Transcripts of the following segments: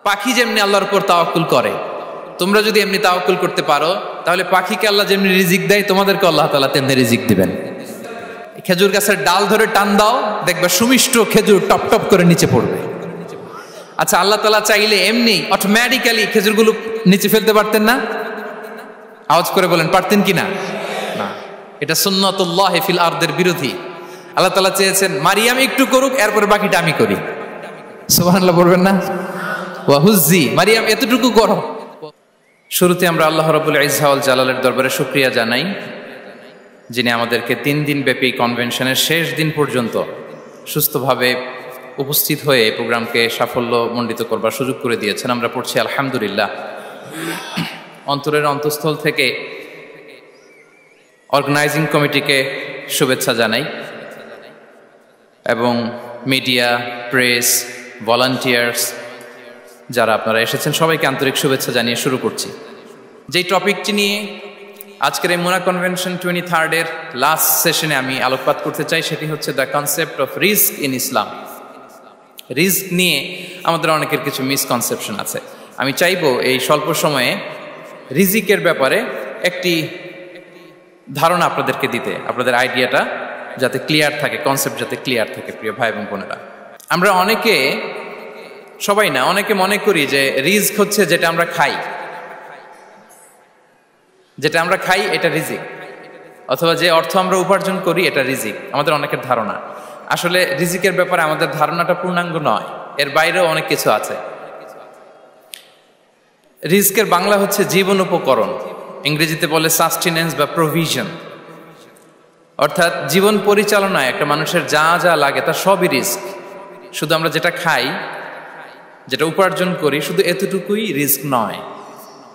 পাখি যেমনি আল্লাহর উপর তাওয়াক্কুল করে, তোমরা যদি এমনি তাওয়াক্কুল করতে পারো তাহলে পাখিকে আল্লাহ যেমনি রিজিক দেয় তোমাদেরকে আল্লাহ তাআলা তেমনি রিজিক দিবেন। খেজুর গাছের ডাল ধরে টান দাও, দেখবে সুমিষ্ট খেজুর টপ টপ করে নিচে পড়বে। আচ্ছা, আল্লাহ তাআলা চাইলে এমনি অটোমেটিক্যালি খেজুরগুলো নিচে ফেলতে পারতেন না? আওয়াজ করে বলেন, পারতেন কি না? না, এটা সুন্নাতুল্লাহ ফিল আরদের বিরোধী। আল্লাহ তাআলা চেয়েছেন মারিয়াম একটু করুক, এরপরে বাকিটা আমি করি। সুবহানাল্লাহ বলবেন না? ওয়া হুজ্জি, মারিয়াম এতটুকু করো। শুরুতে আমরা আল্লাহ রাব্বুল ইজ্জা ওয়াল জালালের দরবারে শুকরিয়া জানাই, যিনি আমাদেরকে 3 দিন ব্যাপী কনভেনশনের শেষ দিন পর্যন্ত সুস্থভাবে উপস্থিত হয়ে এই প্রোগ্রামকে সাফল্যমণ্ডিত করবার সুযোগ করে দিয়েছেন। আমরা পড়ছি আলহামদুলিল্লাহ। অন্তরের অন্তঃস্থল থেকে অর্গানাইজিং কমিটিকে শুভেচ্ছা জানাই এবং মিডিয়া, প্রেস, ভলান্টিয়ার্স যারা আপনারা এসেছেন সবাইকে আন্তরিক শুভেচ্ছা জানিয়ে শুরু করছি। যেই টপিকটি নিয়ে আজকের এই মুনা কনভেনশন 23rd লাস্ট সেশনে আমি আলোকপাত করতে চাই সেটি হচ্ছে the concept of risk in Islam. Risk নিয়ে আমাদের অনেকের কিছু মিসকনসেপশন আছে। আমি চাইবো এই স্বল্প সময়ে রিজিকের ব্যাপারে একটি ধারণা আপনাদেরকে দিতে, আপনাদের আইডিয়াটা যাতে ক্লিয়ার থাকে, কনসেপ্ট যাতে ক্লিয়ার থাকে। প্রিয় ভাই এবং বোনেরা, আমরা অনেকে, সবাই না, অনেকে মনে করি যে রিস্ক হচ্ছে যেটা আমরা খাই, যেটা আমরা খাই এটা রিজিক, অথবা যে অর্থ আমরা উপার্জন করি এটা রিজিক। আমাদের অনেকের ধারণা। আসলে রিজিকের ব্যাপারে আমাদের ধারণাটা পূর্ণাঙ্গ নয়, এর বাইরেও অনেক কিছু আছে। রিস্কের বাংলা হচ্ছে জীবন উপকরণ, ইংরেজিতে বলে সাস্টেনেন্স বা প্রভিশন। অর্থাৎ জীবন পরিচালনায় একটা মানুষের যা যা লাগে তার সবই রিস্ক। শুধু আমরা যেটা খাই, যেটা উপার্জন করি, শুধু এতটুকুই রিস্ক নয়।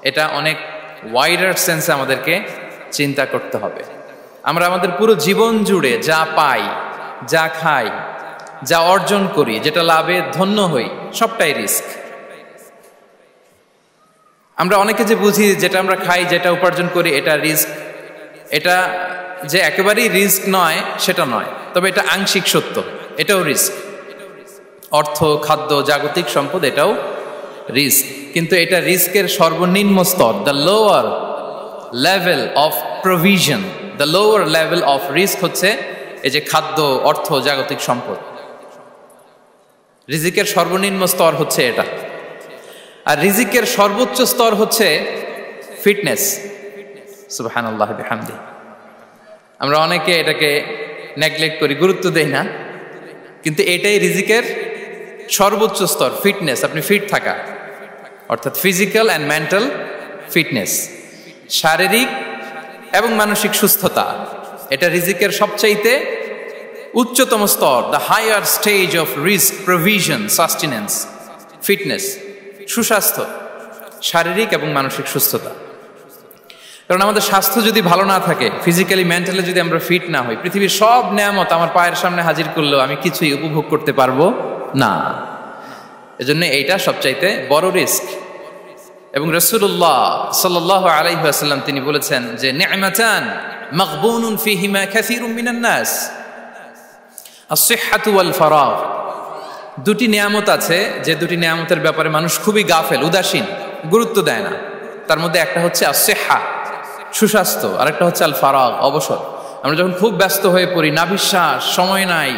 এটা অনেক ওয়াইডার সেন্সে আমাদেরকে চিন্তা করতে হবে। আমরা আমাদের পুরো জীবন জুড়ে যা পাই, যা খাই, যা অর্জন করি, যেটা লাভে ধন্য হই, সবটাই রিস্ক। আমরা অনেকে যে বুঝি যেটা আমরা খাই, যেটা উপার্জন করি এটা রিস্ক, এটা যে একেবারেই রিস্ক নয় সেটা নয়, তবে এটা আংশিক সত্য, এটাও রিস্ক। অর্থ, খাদ্য, জাগতিক সম্পদ এটাও রিস্ক, কিন্তু এটা রিস্কের সর্বনিম্ন স্তর। The lower level of provision, the lower level of risk হচ্ছে এই যে খাদ্য, অর্থ, জাগতিক সম্পদ। রিজিকের সর্বনিম্ন স্তর হচ্ছে এটা। আর রিজিকের সর্বোচ্চ স্তর হচ্ছে ফিটনেস। সুবহানাল্লাহ বিহামদি। আমরা অনেকে এটাকে নেগলেক্ট করি, গুরুত্ব দেই না, কিন্তু এটাই রিজিকের সর্বোচ্চ স্তর, ফিটনেস। আপনি ফিট থাকা, অর্থাৎ ফিজিক্যাল অ্যান্ড মেন্টাল ফিটনেস, শারীরিক এবং মানসিক সুস্থতা, এটা রিজিকের সবচাইতে উচ্চতম স্তর। The higher stage of risk, provision, sustenance, fitness, সুস্বাস্থ্য, শারীরিক এবং মানসিক সুস্থতা। কারণ আমাদের স্বাস্থ্য যদি ভালো না থাকে, ফিজিক্যালি মেন্টালি যদি আমরা ফিট না হই, পৃথিবীর সব নেয়ামত আমার পায়ের সামনে হাজির করলেও আমি কিছুই উপভোগ করতে পারবো না। এজন্য এইটা সবচাইতে বড় রিস্ক। এবং রাসূলুল্লাহ সাল্লাল্লাহু আলাইহি ওয়াসাল্লাম তিনি বলেছেন যে নি'মাতান মাগবুনুন ফীহিমা কাসীরুম মিনান নাস, আস-সিহহাতু ওয়াল ফারাগ। দুটি নিয়ামত আছে যে দুটি নিয়ামতের ব্যাপারে মানুষ খুবই গাফেল, উদাসীন, গুরুত্ব দেয় না। তার মধ্যে একটা হচ্ছে আস-সিহহা, সুস্বাস্থ্য, আর একটা হচ্ছে আল ফারাগ, অবসর। আমরা যখন খুব ব্যস্ত হয়ে পড়ি, নাভিশ্বাস, সময় নাই,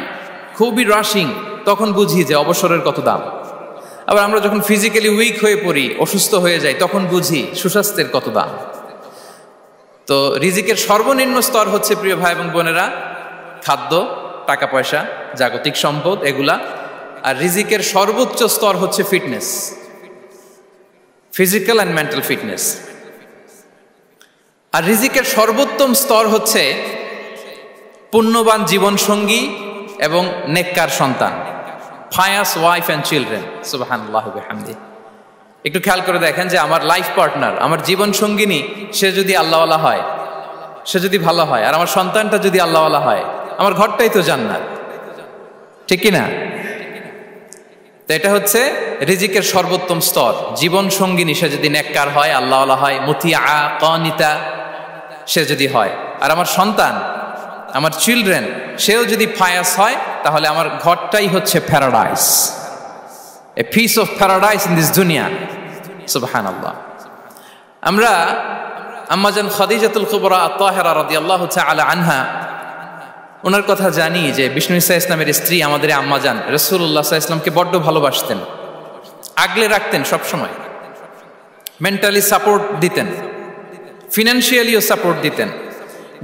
খুবই রাশিং, তখন বুঝি যে অবসরের কত দাম। আবার আমরা যখন ফিজিক্যালি উইক হয়ে পড়ি, অসুস্থ হয়ে যাই, তখন বুঝি সুস্বাস্থ্যের কত দাম। তো রিজিকের সর্বনিম্ন স্তর হচ্ছে, প্রিয় ভাই এবং বোনেরা, খাদ্য, টাকা পয়সা, জাগতিক সম্পদ, এগুলা। আর রিজিকের সর্বোচ্চ স্তর হচ্ছে fitness, physical and mental fitness. আর রিজিকের সর্বোত্তম স্তর হচ্ছে পুণ্যবান জীবনসঙ্গী এবং নেককার সন্তান, ফায়াস ওয়াইফ অ্যান্ড চিলড্রেন। সুবহানাল্লাহ বিহামদি। একটু খেয়াল করে দেখেন যে আমার লাইফ পার্টনার, আমার জীবন সঙ্গিনী, সে যদি আল্লাহওয়ালা হয়, সে যদি ভালো হয়, আর আমার সন্তানটা যদি আল্লাহওয়ালা হয়, আমার ঘরটাই তো জান্নাত, ঠিক কিনা? তো এটা হচ্ছে রিজিকের সর্বোত্তম স্তর। জীবন সঙ্গিনী সে যদি নেককার হয়, আল্লাহওয়ালা হয়, মুতিয়া কানিতা সে যদি হয়, আর আমার সন্তান, আমার চিলড্রেন, সেও যদি ফায়াস হয়, তাহলে আমার ঘরটাই হচ্ছে paradise. a piece of paradise in this dunya. Subhanallah. আমরা আম্মাজান খাদিজাতুল কুবরা আত-তাহিরা রাদিয়াল্লাহু তাআলা আনহা ওনার কথা জানি যে বিষ্ণু ঈসা ইসলামের স্ত্রী আমাদের আম্মাজান রাসূলুল্লাহ সাল্লাল্লাহু আলাইহি ওয়াসাল্লামকে বড্ড ভালোবাসতেন, আগলে রাখতেন সব সময়, মেন্টালি সাপোর্ট দিতেন, ফিনান্সিয়ালিও সাপোর্ট দিতেন।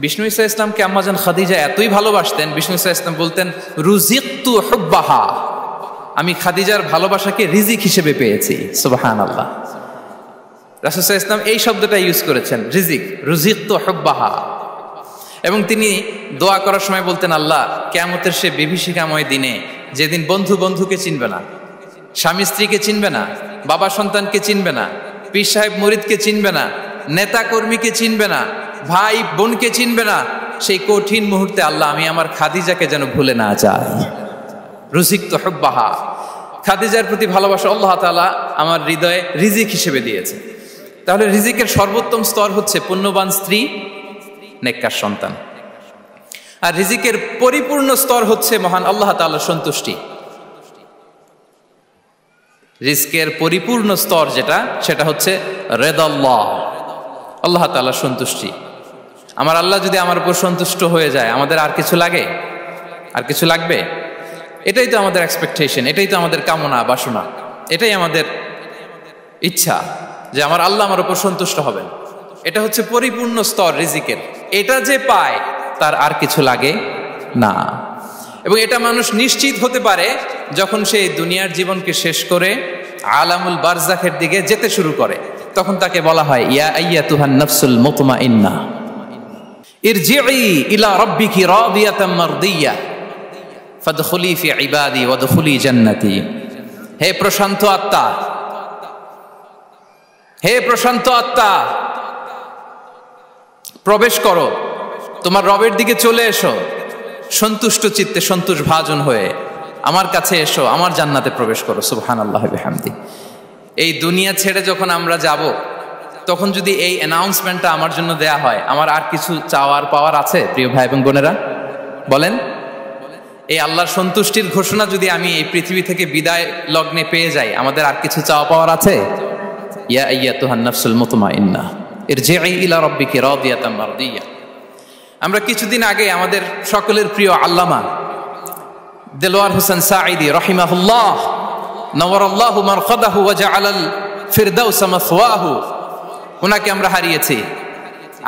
বিষ্ণু ঈসা ইসলামকে আম্মাজান খাদিজা এতই ভালোবাসতেন, বিষ্ণু ঈসা ইসলাম বলতেন রুজিকতু হুব্বাহা, আমি খাদিজার ভালোবাসাকে রিজিক হিসেবে পেয়েছি। সুবহানাল্লাহ। রাসূল সাল্লাল্লাহু আলাইহি ওয়াসাল্লাম এই শব্দটা ইউজ করেছেন, রিজিক, রুজিকতু হুব্বাহা। এবং তিনি দোয়া করার সময় বলতেন, আল্লাহ কিয়ামতের সে বিভীষিকাময় দিনে যেদিন বন্ধু বন্ধুকে চিনবে না, স্বামী স্ত্রীকে চিনবে না, বাবা সন্তানকে চিনবে না, পীর সাহেব মুরিদকে চিনবে না, নেতা কর্মীকে চিনবে না, ভাই বোনকে চিনবে না, সেই কঠিন মুহূর্তে আল্লাহ আমি আমার খাদিজাকে যেন ভুলে না যাই। রুজিকতু হুব্বাহা, খাদিজার প্রতি ভালোবাসা আল্লাহ তাআলা আমার হৃদয়ে রিজিক হিসেবে দিয়েছে। তাহলে রিজিকের সর্বোত্তম স্তর হচ্ছে পুণ্যবান স্ত্রী, নেককার সন্তান। আর রিজিকের পরিপূর্ণ স্তর হচ্ছে মহান আল্লাহ তাআলার সন্তুষ্টি। রিজকের পরিপূর্ণ স্তর যেটা, সেটা হচ্ছে রিদাল্লাহ, আল্লাহ তাআলার সন্তুষ্টি। আমার আল্লাহ যদি আমার উপর সন্তুষ্ট হয়ে যায়, আমাদের আর কিছু লাগে? আর কিছু লাগবে? এটাই তো আমাদের এক্সপেকটেশন, এটাই তো আমাদের কামনা বাসনা, এটাই আমাদের ইচ্ছা যে আমার আল্লাহ আমার উপর সন্তুষ্ট হবেন। এটা হচ্ছে পরিপূর্ণ স্তর রিজিকের। এটা যে পায় তার আর কিছু লাগে না। এবং এটা মানুষ নিশ্চিত হতে পারে যখন সে দুনিয়ার জীবনকে শেষ করে আলামুল বারজাখের দিকে যেতে শুরু করে। তখন তাকে বলা হয় ইয়া আইয়াতুহান নাফসুল মুতমাইন্নাহ ইরজিই ইলা রাব্বিকি রাদিয়াতাম মারদিয়া ফাদখুলি ফি ইবাদি ওয়াদখুলি জান্নাতি। হে প্রশান্ত আত্মা, হে প্রশান্ত আত্মা, প্রবেশ করো, তোমার রবের দিকে চলে এসো, সন্তুষ্ট চিত্তে সন্তোষ ভাজন হয়ে আমার কাছে এসো, আমার জান্নাতে প্রবেশ করো। সুবহানাল্লাহি ওয়া বিহামদি। এই দুনিয়া ছেড়ে যখন আমরা যাব, তখন যদি এই অ্যানাউন্সমেন্টটা আমার জন্য দেয়া হয়, আমার আর কিছু চাওয়ার পাওয়ার আছে? প্রিয় ভাই এবং বোনেরা বলেন, এই আল্লাহর সন্তুষ্টির ঘোষণা যদি আমি এই পৃথিবী থেকে বিদায় লগ্নে পেয়ে যাই, আমাদের আর কিছু চাওয়া পাওয়ার আছে? ইয়া আইয়াতুহান নাফসুল মুতমাইন্নাহ ইরজিই ইলা রাব্বিকি রাদিয়াতাম মারদিয়া। আমরা কিছুদিন আগে আমাদের সকলের প্রিয় আল্লামা দেলোয়ার হোসেন সাঈদী রাহিমাহুল্লাহ নওয়ারাল্লাহু মারকাদাহু ওয়া জাআলাল ফিরদাউস মাসওয়াহু, ওনাকে আমরা হারিয়েছি।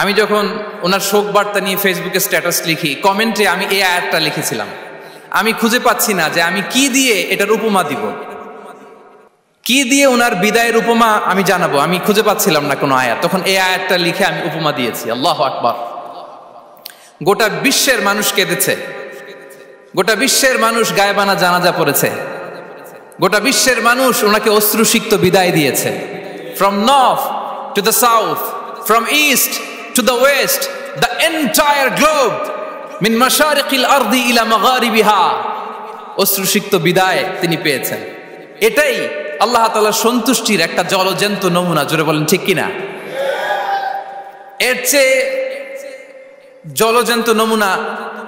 আমি যখন ওনার শোক বার্তা নিয়ে ফেসবুকে স্ট্যাটাস লিখি, কমেন্টে আমি এই আয়াতটা লিখেছিলাম। আমি খুঁজে পাচ্ছি না যে আমি কি দিয়ে এটার উপমা দিব, কি দিয়ে ওনার বিদায়ের উপমা আমি জানাবো। আমি খুঁজে পাচ্ছিলাম না কোনো আয়াত। তখন এই আয়াতটা লিখে আমি উপমা দিয়েছি। আল্লাহু আকবার। গোটা বিশ্বের মানুষ কেঁদেছে, গোটা বিশ্বের মানুষ গায়েবানা জানাজা পড়েছে, গোটা বিশ্বের মানুষ ওনাকে অশ্রুসিক্ত বিদায় দিয়েছে। From north to the south, from east to the west, the entire globe, মিন মাশারিকিল আরদি ইলা মাগারিবিহা, অশ্রুসিক্ত বিদায় তিনি পেয়েছেন। এটাই আল্লাহ তাআলার সন্তুষ্টির একটা জলজ্যান্ত নমুনা। জোরে বলেন ঠিক কিনা? এর চেয়ে জলজ্যান্ত নমুনা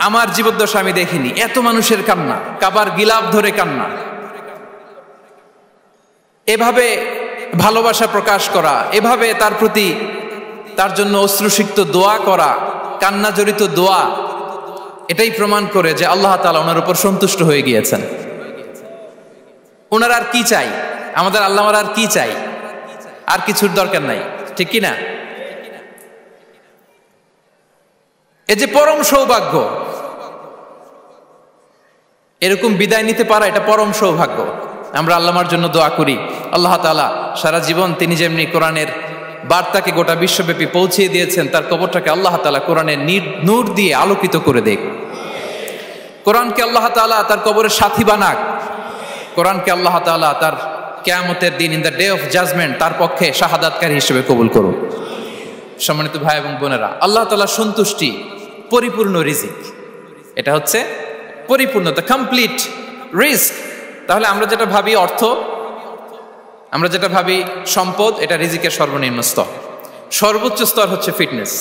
আমার জীবদ্দশা আমি দেখিনি। এত মানুষের কান্না, কাবার গিলাফ ধরে কান্না, এভাবে ভালোবাসা প্রকাশ করা, এভাবে তার প্রতি তার জন্য অশ্রুসিক্ত দোয়া করা, কান্না জড়িত দোয়া, এটাই প্রমাণ করে যে আল্লাহ তাআলা ওনার উপর সন্তুষ্ট হয়ে গিয়েছেন। ওনার আর কি চাই? আমাদের আল্লাহর আর কি চাই? আর কিছুর দরকার নাই, ঠিক কিনা? এই যে পরম সৌভাগ্য, এরকম বিদায় নিতে পারা, এটা পরম সৌভাগ্য। আমরা আল্লাহর জন্য দোয়া করি, আল্লাহ তাআলা সারা জীবন তিনি যেমনি কোরআনের বার্তাকে গোটা বিশ্বব্যাপী পৌঁছিয়ে দিয়েছেন, তার কবরটাকে আল্লাহ তাআলা কোরআনের নূর দিয়ে আলোকিত করে দেখ। কোরআনকে আল্লাহ তাআলা তার কবরের সাথী বানাক। কোরআনকে আল্লাহ তাআলা তার কিয়ামতের দিন, in the day of judgement, তার পক্ষে শাহাদাতকারী হিসেবে কবুল করুন। সম্মানিত ভাই এবং বোনেরা, আল্লাহ তাআলার সন্তুষ্টি পরিপূর্ণ রিজিক, এটা হচ্ছে পরিপূর্ণ, দ্য কমপ্লিট রিস্ক। তাহলে আমরা যেটা ভাবি অর্থ, আমরা যেটা ভাবি সম্পদ, এটা রিজিকের সর্বনিম্ন স্তর। সর্বোচ্চ স্তর হচ্ছে fitness,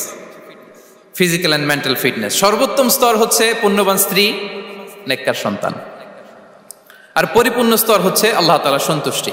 physical and mental fitness. সর্বোত্তম স্তর হচ্ছে পুণ্যবান স্ত্রী, নেককার সন্তান। আর পরিপূর্ণ স্তর হচ্ছে আল্লাহ তাআলার সন্তুষ্টি।